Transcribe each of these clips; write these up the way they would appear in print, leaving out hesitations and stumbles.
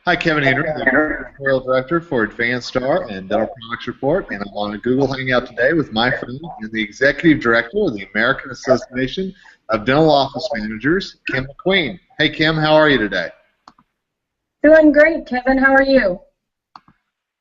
Hi, Kevin Henry, the editorial director for Advanstar and Dental Products Report, and I'm on a Google Hangout today with my friend and the executive director of the American Association of Dental Office Managers, Kim McQueen. Hey, Kim, how are you today? Doing great, Kevin. How are you?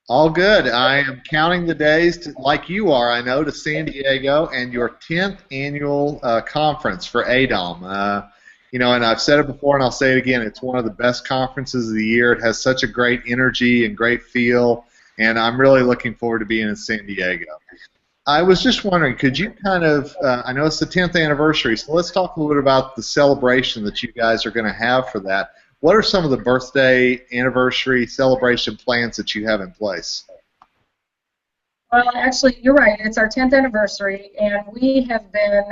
All good. I am counting the days, like you are, I know, to San Diego and your 10th annual conference for AADOM. You know, and I've said it before and I'll say it again, it's one of the best conferences of the year. It has such a great energy and great feel, and I'm really looking forward to being in San Diego. I was just wondering, could you kind of, I know it's the 10th anniversary, so let's talk a little bit about the celebration that you guys are going to have for that. What are some of the birthday, anniversary, celebration plans that you have in place? Well, actually, you're right. It's our 10th anniversary, and we have been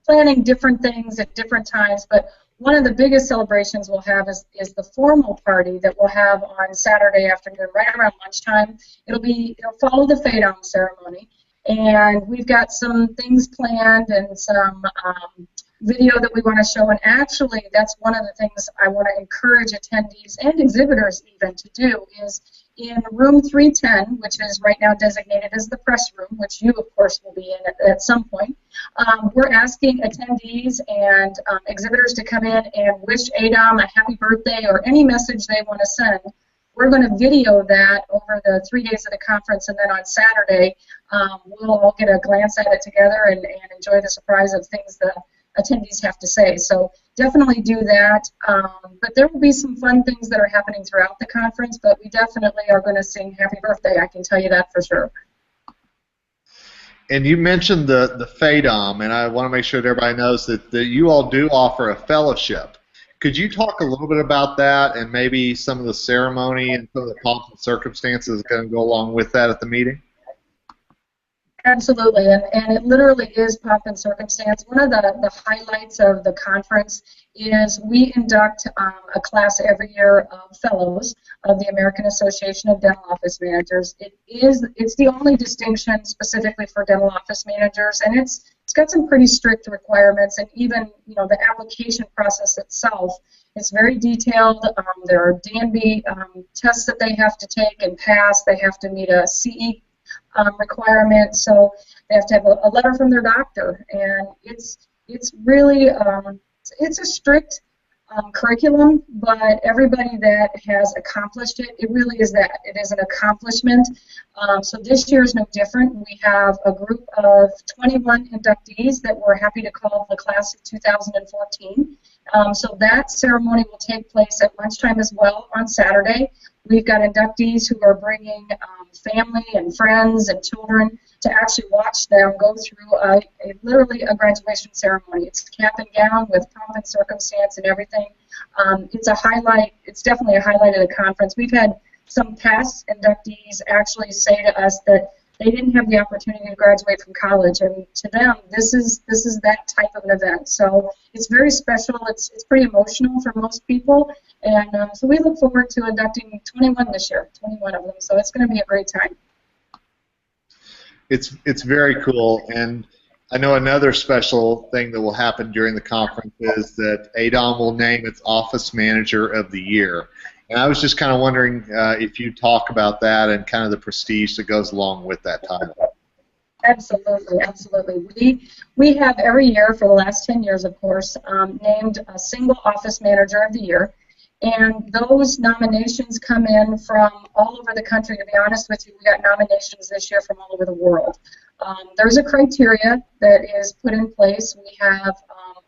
planning different things at different times, but one of the biggest celebrations we'll have is the formal party that we'll have on Saturday afternoon, right around lunchtime. It'll follow the AADOM ceremony, and we've got some things planned and some video that we want to show, and actually that's one of the things I want to encourage attendees and exhibitors even to do is in room 310, which is right now designated as the press room, which you of course will be in at some point. We're asking attendees and exhibitors to come in and wish AADOM a happy birthday or any message they want to send. We're going to video that over the 3 days of the conference, and then on Saturday we'll all get a glance at it together and enjoy the surprise of things the attendees have to say. So definitely do that. But there will be some fun things that are happening throughout the conference, but we definitely are going to sing happy birthday, I can tell you that for sure. And you mentioned the AADOM, and I want to make sure that everybody knows that you all do offer a fellowship. Could you talk a little bit about that and maybe some of the ceremony and some of the pomp and circumstances that are going to go along with that at the meeting? Absolutely, and it literally is pomp and circumstance. One of the highlights of the conference is we induct a class every year of fellows of the American Association of Dental Office Managers. It's the only distinction specifically for dental office managers, and it's got some pretty strict requirements, and even the application process itself is very detailed. There are D&B tests that they have to take and pass. They have to meet a CE requirement, so they have to have a letter from their doctor, and it's really it's a strict curriculum, but everybody that has accomplished it, it really is that. It is an accomplishment. So this year is no different. We have a group of 21 inductees that we're happy to call the class of 2014. So that ceremony will take place at lunchtime as well on Saturday. We've got inductees who are bringing family and friends and children to actually watch them go through literally a graduation ceremony. It's cap and gown with pomp and circumstance and everything. It's a highlight. It's definitely a highlight of the conference. We've had some past inductees actually say to us that they didn't have the opportunity to graduate from college, and to them, this is that type of an event. So it's very special. It's pretty emotional for most people, and so we look forward to inducting 21 this year, 21 of them. So it's going to be a great time. It's very cool, and I know another special thing that will happen during the conference is that AADOM will name its Office Manager of the Year. And I was just kind of wondering if you talk about that and kind of the prestige that goes along with that title. Absolutely, absolutely. We have every year for the last 10 years, of course, named a single Office Manager of the Year. And those nominations come in from all over the country. To be honest with you, we got nominations this year from all over the world. There's a criteria that is put in place. We have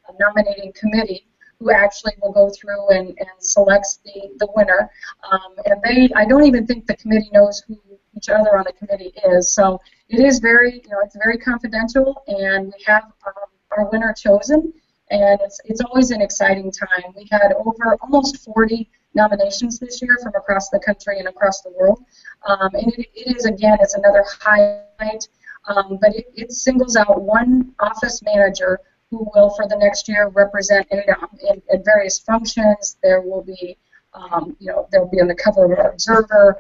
a nominating committee who actually will go through and selects the winner. And I don't even think the committee knows who each other on the committee is. So it is very, it's very confidential, and we have our winner chosen. And it's always an exciting time. We had over almost 40 nominations this year from across the country and across the world. And it is, again, it's another highlight, but it singles out one office manager who will, for the next year, represent AADOM in various functions. There will be, they'll be on the cover of our Observer.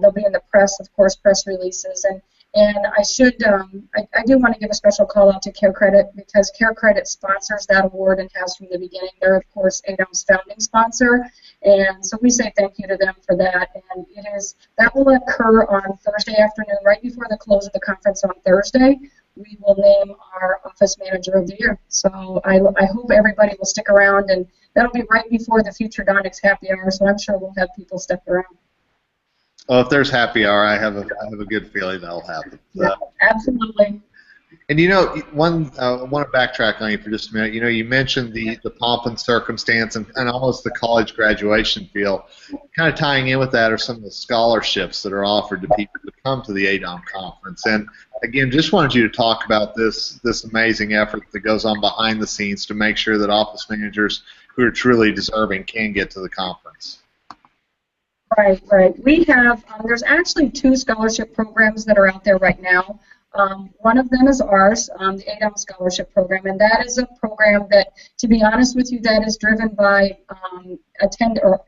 They'll be in the press, of course, press releases, and I should, I do want to give a special call out to Care Credit, because Care Credit sponsors that award and has from the beginning. They're, of course, AADOM's founding sponsor, And so we say thank you to them for that. And that will occur on Thursday afternoon, right before the close of the conference on Thursday. We will name our Office Manager of the Year. So I hope everybody will stick around, and that'll be right before the Future Donics Happy Hour, so I'm sure we'll have people stick around. Well, if there's happy hour, I have a good feeling that'll happen. Yeah, absolutely. And I want to backtrack on you for just a minute. You mentioned the pomp and circumstance and almost the college graduation feel. Kind of tying in with that are some of the scholarships that are offered to people to come to the AADOM conference. And again, just wanted you to talk about this amazing effort that goes on behind the scenes to make sure that office managers who are truly deserving can get to the conference. Right. We have, there's actually 2 scholarship programs that are out there right now. One of them is ours, the AADOM Scholarship Program, and that is a program that, to be honest with you, that is driven by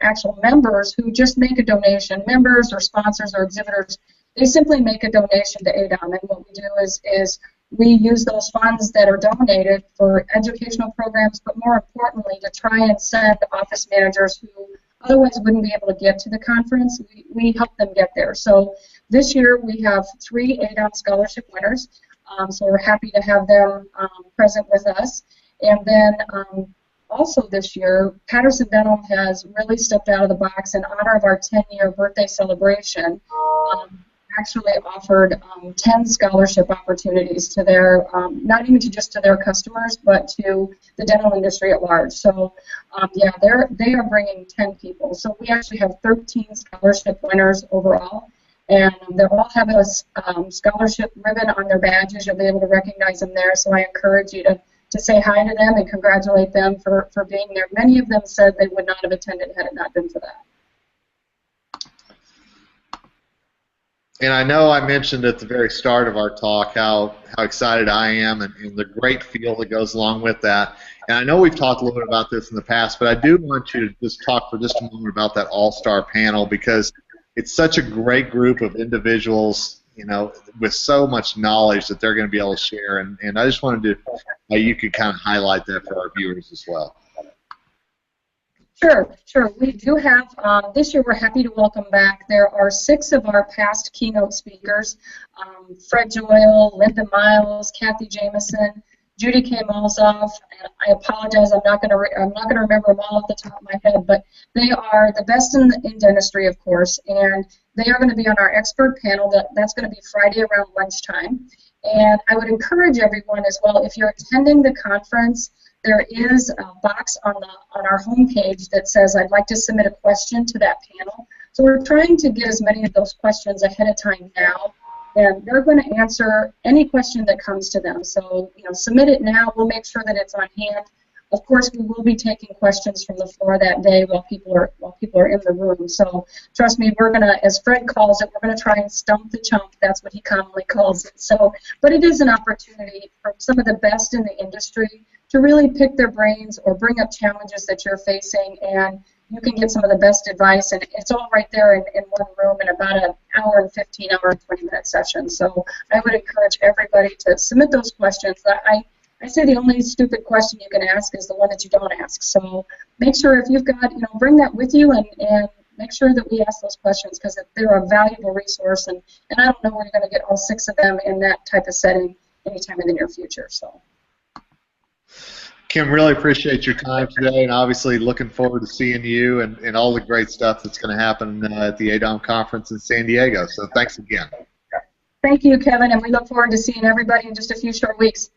actual members who just make a donation. Members or sponsors or exhibitors, they simply make a donation to AADOM, and what we do is we use those funds that are donated for educational programs, but more importantly, to try and send office managers who otherwise wouldn't be able to get to the conference. We help them get there. So this year we have 3 AADOM scholarship winners, so we're happy to have them present with us. And then also this year, Patterson Dental has really stepped out of the box in honor of our 10-year birthday celebration. Actually offered 10 scholarship opportunities to their, not even just to their customers, but to the dental industry at large. So, yeah, they are bringing 10 people. So we actually have 13 scholarship winners overall, and they all have a scholarship ribbon on their badges. You'll be able to recognize them there. So I encourage you to say hi to them and congratulate them for being there. Many of them said they would not have attended had it not been for that. And I know I mentioned at the very start of our talk how excited I am and the great feel that goes along with that. And I know we've talked a little bit about this in the past, but I do want you to just talk for just a moment about that all-star panel, because it's such a great group of individuals, with so much knowledge that they're going to be able to share. And I just wanted to, you could kind of highlight that for our viewers as well. Sure. We do have, this year we're happy to welcome back. There are 6 of our past keynote speakers, Fred Joyle, Linda Miles, Kathy Jameson, Judy K. Malzoff, and I apologize, I'm not going to remember them all off the top of my head, but they are the best in dentistry, of course, and they are going to be on our expert panel. That's going to be Friday around lunchtime. And I would encourage everyone as well, if you're attending the conference, there is a box on our homepage that says, I'd like to submit a question to that panel. So we're trying to get as many of those questions ahead of time now, and they're going to answer any question that comes to them. So, submit it now. We'll make sure that it's on hand. Of course, we will be taking questions from the floor that day while people are in the room. So trust me, we're going to, as Fred calls it, we're going to try and stump the chump. That's what he commonly calls it. So, but it is an opportunity for some of the best in the industry to really pick their brains or bring up challenges that you're facing, and you can get some of the best advice, and it's all right there in one room in about an hour and 15 hour and 20-minute session. So I would encourage everybody to submit those questions. I say the only stupid question you can ask is the one that you don't ask. So make sure if you've got, bring that with you and make sure that we ask those questions, because they're a valuable resource, and I don't know where you're going to get all 6 of them in that type of setting anytime in the near future. So. Kim, really appreciate your time today, and obviously looking forward to seeing you and all the great stuff that's going to happen at the AADOM conference in San Diego. So thanks again. Thank you, Kevin, and we look forward to seeing everybody in just a few short weeks.